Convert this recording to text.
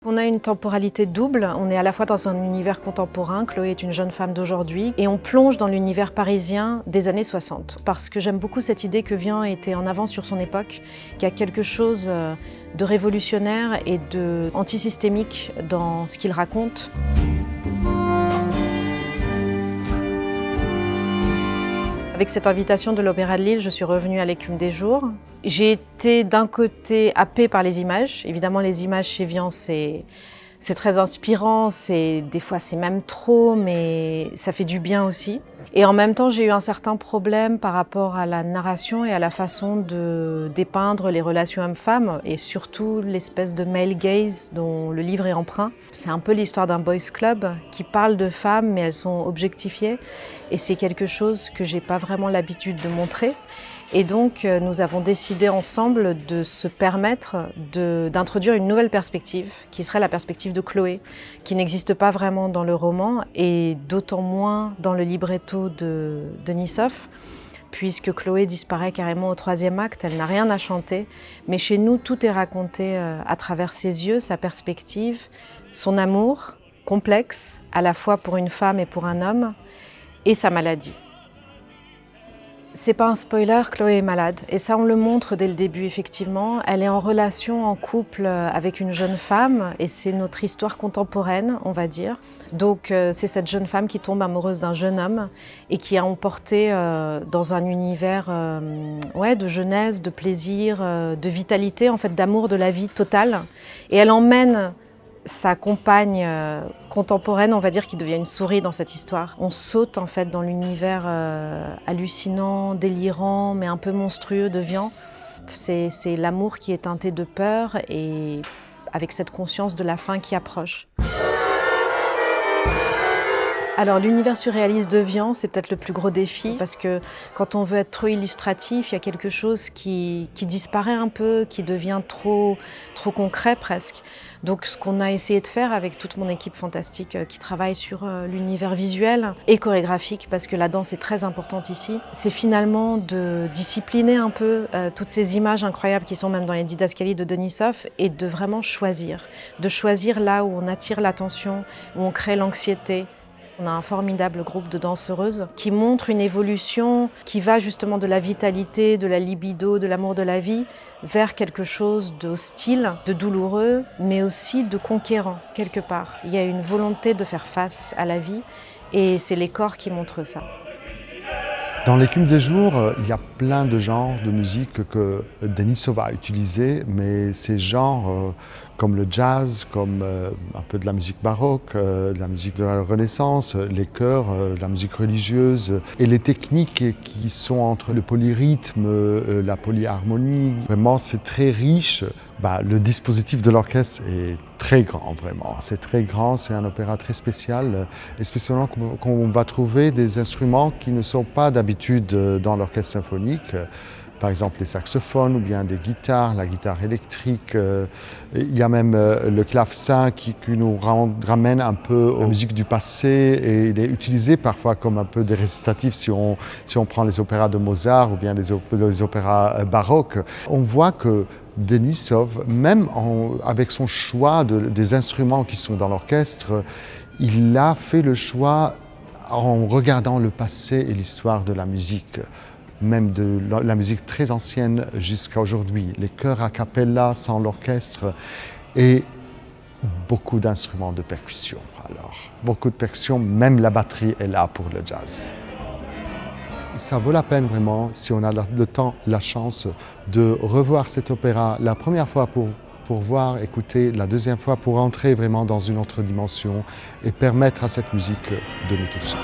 On a une temporalité double, on est à la fois dans un univers contemporain, Chloé est une jeune femme d'aujourd'hui, et on plonge dans l'univers parisien des années 60. Parce que j'aime beaucoup cette idée que Vian était en avance sur son époque, qu'il y a quelque chose de révolutionnaire et antisystémique dans ce qu'il raconte. Avec cette invitation de l'Opéra de Lille, je suis revenue à l'Écume des Jours. J'ai été d'un côté happée par les images. Évidemment, les images chez Vian, c'est très inspirant, des fois c'est même trop, mais ça fait du bien aussi. Et en même temps, j'ai eu un certain problème par rapport à la narration et à la façon de dépeindre les relations hommes-femmes et surtout l'espèce de male gaze dont le livre est empreint. C'est un peu l'histoire d'un boys club qui parle de femmes, mais elles sont objectifiées. Et c'est quelque chose que j'ai pas vraiment l'habitude de montrer. Et donc, nous avons décidé ensemble de se permettre d'introduire une nouvelle perspective, qui serait la perspective de Chloé, qui n'existe pas vraiment dans le roman, et d'autant moins dans le libretto de Denisov, puisque Chloé disparaît carrément au 3e acte, elle n'a rien à chanter. Mais chez nous, tout est raconté à travers ses yeux, sa perspective, son amour complexe, à la fois pour une femme et pour un homme, et sa maladie. C'est pas un spoiler, Chloé est malade. Et ça, on le montre dès le début, effectivement. Elle est en relation, en couple avec une jeune femme, et c'est notre histoire contemporaine, on va dire. Donc, c'est cette jeune femme qui tombe amoureuse d'un jeune homme et qui est emportée dans un univers de jeunesse, de plaisir, de vitalité, en fait, d'amour de la vie totale. Et elle emmène sa compagne contemporaine, on va dire, qui devient une souris dans cette histoire. On saute en fait dans l'univers hallucinant, délirant, mais un peu monstrueux de Vian. C'est l'amour qui est teinté de peur et avec cette conscience de la fin qui approche. Alors l'univers surréaliste de Vian, c'est peut-être le plus gros défi parce que quand on veut être trop illustratif, il y a quelque chose qui disparaît un peu, qui devient trop concret presque. Donc ce qu'on a essayé de faire avec toute mon équipe fantastique qui travaille sur l'univers visuel et chorégraphique, parce que la danse est très importante ici, c'est finalement de discipliner un peu toutes ces images incroyables qui sont même dans les didascalies de Denisov et de vraiment choisir. De choisir là où on attire l'attention, où on crée l'anxiété. On a un formidable groupe de danseuses qui montre une évolution qui va justement de la vitalité, de la libido, de l'amour de la vie, vers quelque chose d'hostile, de douloureux, mais aussi de conquérant, quelque part. Il y a une volonté de faire face à la vie et c'est les corps qui montrent ça. Dans l'Écume des Jours, il y a plein de genres de musique que Denisov a utilisés, mais ces genres comme le jazz, comme un peu de la musique baroque, de la musique de la Renaissance, les chœurs, la musique religieuse et les techniques qui sont entre le polyrythme, la polyharmonie. Vraiment, c'est très riche. Le dispositif de l'orchestre est très grand, vraiment. C'est très grand, c'est un opéra très spécial, et spécialement qu'on va trouver des instruments qui ne sont pas d'habitude dans l'orchestre symphonique. Par exemple, les saxophones ou bien des guitares, la guitare électrique. Il y a même le clavecin qui nous ramène un peu aux musiques du passé et il est utilisé parfois comme un peu des récitatifs si on prend les opéras de Mozart ou bien les opéras baroques. On voit que Denisov, même avec son choix des instruments qui sont dans l'orchestre, il a fait le choix en regardant le passé et l'histoire de la musique, même de la musique très ancienne jusqu'à aujourd'hui. Les chœurs a cappella sans l'orchestre et beaucoup d'instruments de percussion. Alors, beaucoup de percussion, même la batterie est là pour le jazz. Ça vaut la peine vraiment, si on a le temps, la chance, de revoir cet opéra la première fois pour voir, écouter, la deuxième fois pour entrer vraiment dans une autre dimension et permettre à cette musique de nous toucher.